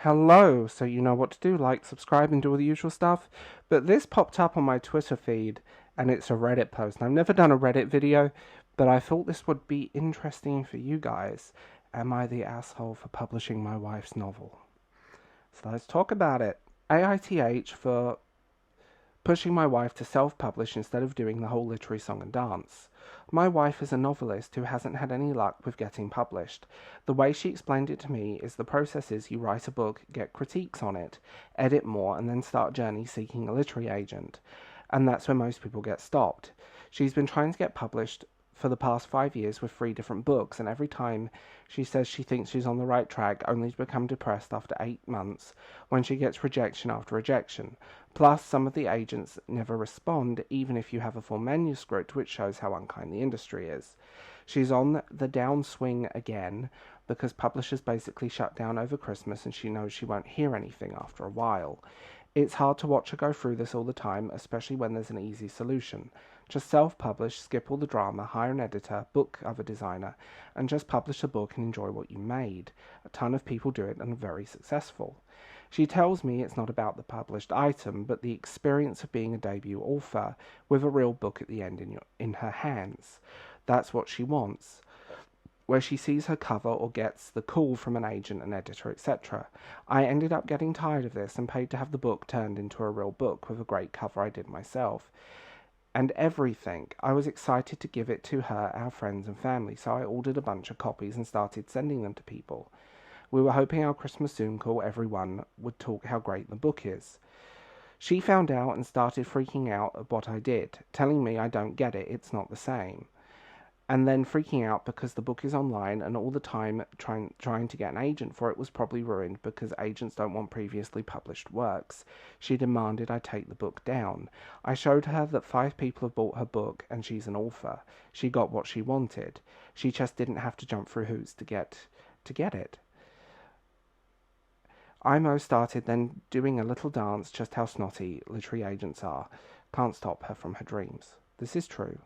Hello, so you know what to do, like, subscribe, and do all the usual stuff. But this popped up on my Twitter feed, and it's a Reddit post. And I've never done a Reddit video, but I thought this would be interesting for you guys. Am I the asshole for publishing my wife's novel? So let's talk about it. AITH for pushing my wife to self-publish instead of doing the whole literary song and dance. My wife is a novelist who hasn't had any luck with getting published. The way she explained it to me is the process is you write a book, get critiques on it, edit more, and then start a journey seeking a literary agent. And that's where most people get stopped. She's been trying to get published for the past 5 years with 3 different books, and every time she says she thinks she's on the right track, only to become depressed after 8 months when she gets rejection after rejection. Plus, some of the agents never respond, even if you have a full manuscript, which shows how unkind the industry is. She's on the downswing again because publishers basically shut down over Christmas and she knows she won't hear anything after a while. It's hard to watch her go through this all the time, especially when there's an easy solution. Just self-publish, skip all the drama, hire an editor, book cover designer, and just publish a book and enjoy what you made. A ton of people do it and are very successful. She tells me it's not about the published item, but the experience of being a debut author with a real book at the end in her hands. That's what she wants. Where she sees her cover or gets the call from an agent, an editor, etc. I ended up getting tired of this and paid to have the book turned into a real book with a great cover I did myself. And everything. I was excited to give it to her, our friends and family, so I ordered a bunch of copies and started sending them to people. We were hoping our Christmas Zoom call everyone would talk how great the book is. She found out and started freaking out at what I did, telling me I don't get it, it's not the same. And then freaking out because the book is online and all the time trying to get an agent for it was probably ruined because agents don't want previously published works. She demanded I take the book down. I showed her that 5 people have bought her book and she's an author. She got what she wanted. She just didn't have to jump through hoops to get it. IMO started then doing a little dance just how snotty literary agents are. Can't stop her from her dreams. This is true.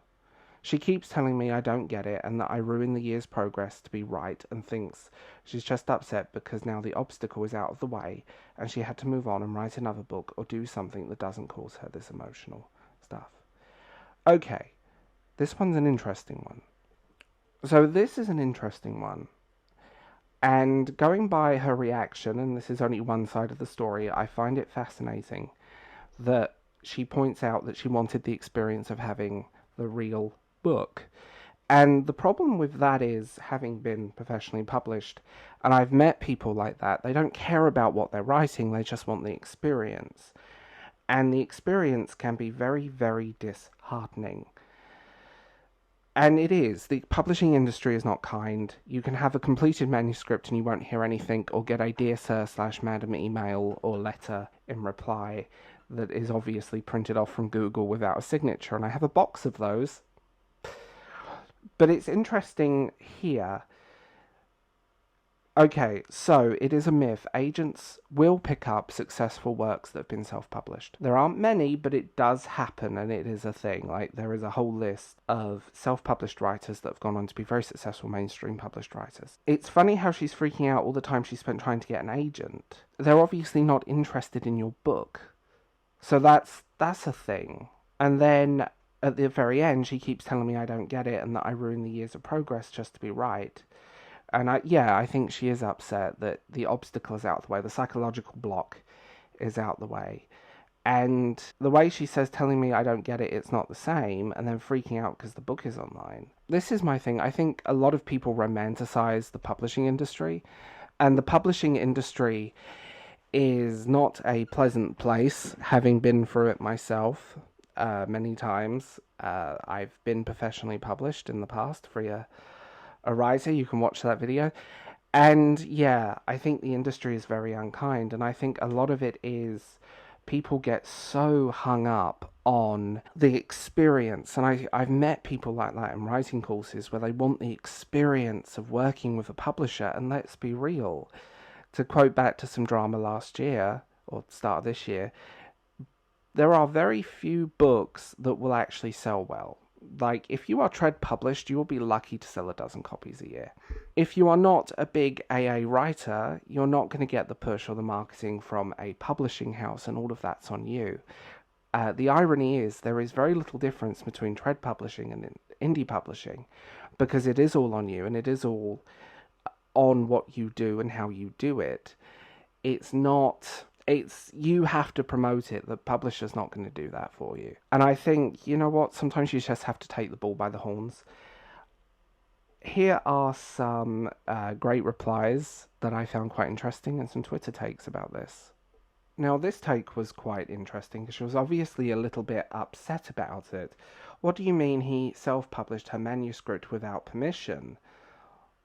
She keeps telling me I don't get it and that I ruin the year's progress to be right and thinks she's just upset because now the obstacle is out of the way and she had to move on and write another book or do something that doesn't cause her this emotional stuff. Okay, this one's an interesting one. So this is an interesting one. And going by her reaction, and this is only one side of the story, I find it fascinating that she points out that she wanted the experience of having the real book. And the problem with that is, having been professionally published, and I've met people like that, they don't care about what they're writing, they just want the experience. And the experience can be very, very disheartening. And it is. The publishing industry is not kind. You can have a completed manuscript and you won't hear anything, or get a dear sir/madam email or letter in reply that is obviously printed off from Google without a signature, and I have a box of those. But it's interesting here. Okay, so it is a myth. Agents will pick up successful works that have been self-published. There aren't many, but it does happen, and it is a thing. Like, there is a whole list of self-published writers that have gone on to be very successful mainstream published writers. It's funny how she's freaking out all the time she spent trying to get an agent. They're obviously not interested in your book. So that's a thing. And then at the very end, she keeps telling me I don't get it and that I ruin the years of progress just to be right. And I think she is upset that the obstacle is out of the way, the psychological block is out the way. And the way she says, telling me I don't get it, it's not the same, and then freaking out because the book is online. This is my thing. I think a lot of people romanticize the publishing industry, and the publishing industry is not a pleasant place, having been through it myself many times. I've been professionally published in the past for a writer. You can watch that video. And yeah, I think the industry is very unkind, and I think a lot of it is people get so hung up on the experience, and I've met people like that in writing courses where they want the experience of working with a publisher, and let's be real. To quote back to some drama last year, or start of this year, there are very few books that will actually sell well. Like, if you are trad published, you will be lucky to sell a dozen copies a year. If you are not a big AA writer, you're not going to get the push or the marketing from a publishing house, and all of that's on you. The irony is there is very little difference between trad publishing and indie publishing, because it is all on you, and it is all on what you do and how you do it. It's not, it's, you have to promote it. The publisher's not going to do that for you. And I think, you know what, sometimes you just have to take the bull by the horns. Here are some great replies that I found quite interesting, and some Twitter takes about this. Now, this take was quite interesting because she was obviously a little bit upset about it. What do you mean he self-published her manuscript without permission?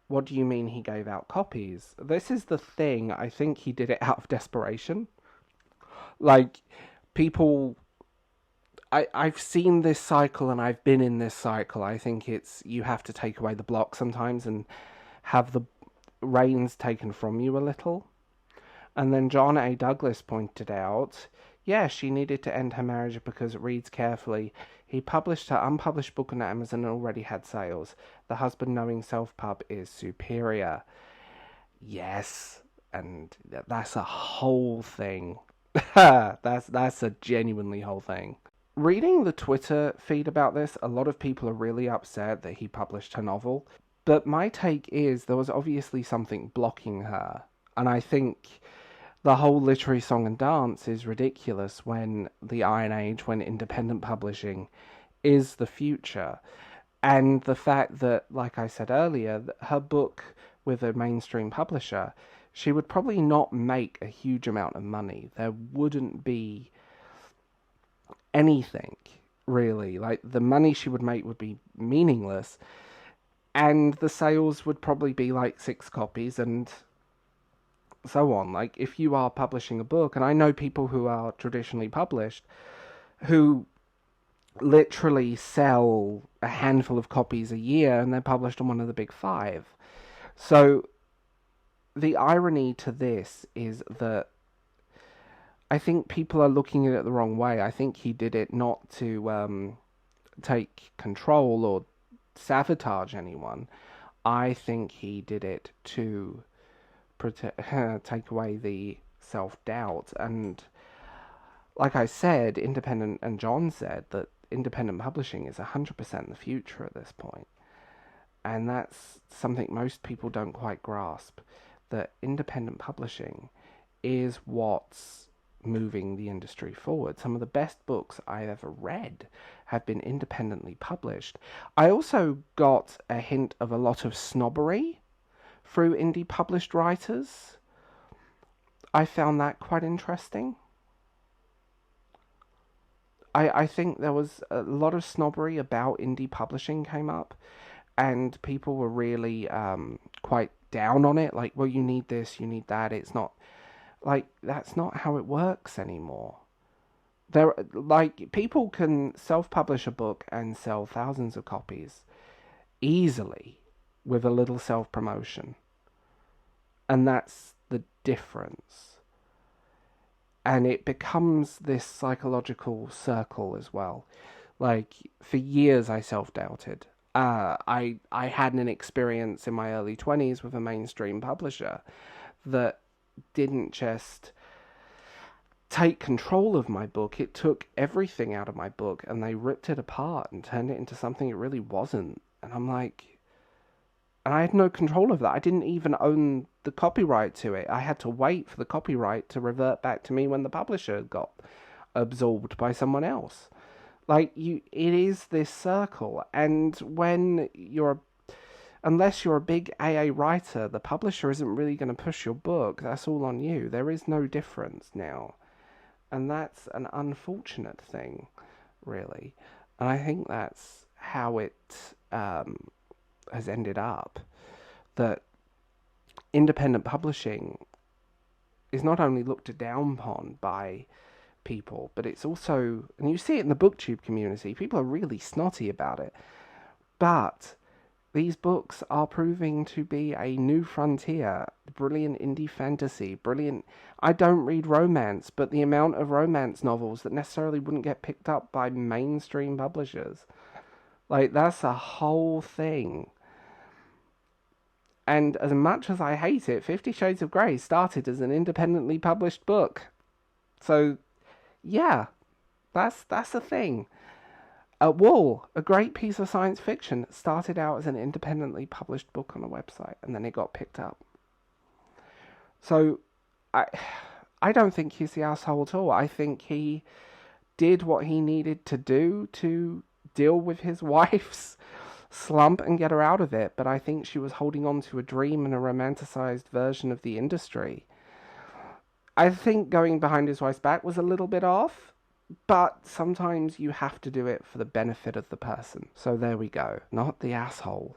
What do you mean he gave out copies? This is the thing. I think he did it out of desperation. Like, people... I've seen this cycle, and I've been in this cycle. I think it's, you have to take away the block sometimes and have the reins taken from you a little. And then John A. Douglas pointed out, yeah, she needed to end her marriage because it reads carefully. He published her unpublished book on Amazon and already had sales. The husband knowing self-pub is superior. Yes, and that's a whole thing. That's a genuinely whole thing. Reading the Twitter feed about this, a lot of people are really upset that he published her novel. But my take is there was obviously something blocking her. And I think the whole literary song and dance is ridiculous when the Iron Age, when independent publishing is the future. And the fact that, like I said earlier, her book with a mainstream publisher, she would probably not make a huge amount of money. There wouldn't be anything, really. Like, the money she would make would be meaningless. And the sales would probably be like 6 copies and so on. Like, if you are publishing a book, and I know people who are traditionally published who literally sell a handful of copies a year and they're published on one of the big 5. So the irony to this is that I think people are looking at it the wrong way. I think he did it not to take control or sabotage anyone. I think he did it to take away the self-doubt. And like I said, independent, and John said that independent publishing is 100% the future at this point. And that's something most people don't quite grasp, that independent publishing is what's moving the industry forward. Some of the best books I've ever read have been independently published. I also got a hint of a lot of snobbery through indie published writers. I found that quite interesting. I think there was a lot of snobbery about indie publishing came up, and people were really quite down on it. Like, well, you need this, you need that. It's not like, that's not how it works anymore. There, like, people can self-publish a book and sell thousands of copies easily with a little self-promotion, and that's the difference. And it becomes this psychological circle as well. Like, for years I self-doubted. I had an experience in my early 20s with a mainstream publisher that didn't just take control of my book. It took everything out of my book and they ripped it apart and turned it into something it really wasn't. And I'm like... And I had no control of that. I didn't even own the copyright to it. I had to wait for the copyright to revert back to me when the publisher got absorbed by someone else. Like, it is this circle. And when unless you're a big AA writer, the publisher isn't really going to push your book. That's all on you. There is no difference now. And that's an unfortunate thing, really. And I think that's how it has ended up, that independent publishing is not only looked down upon by people, but it's also, and you see it in the booktube community, people are really snotty about it, but these books are proving to be a new frontier, brilliant indie fantasy, brilliant... I don't read romance, but the amount of romance novels that necessarily wouldn't get picked up by mainstream publishers, Like, that's a whole thing. And as much as I hate it, 50 Shades of Grey started as an independently published book. So, yeah, that's a thing. Wool, a great piece of science fiction, started out as an independently published book on a website, and then it got picked up. So, I, I don't think he's the asshole at all. I think he did what he needed to do to deal with his wife's slump and get her out of it. But I think she was holding on to a dream and a romanticized version of the industry. I think going behind his wife's back was a little bit off, but sometimes you have to do it for the benefit of the person. So there we go. Not the asshole.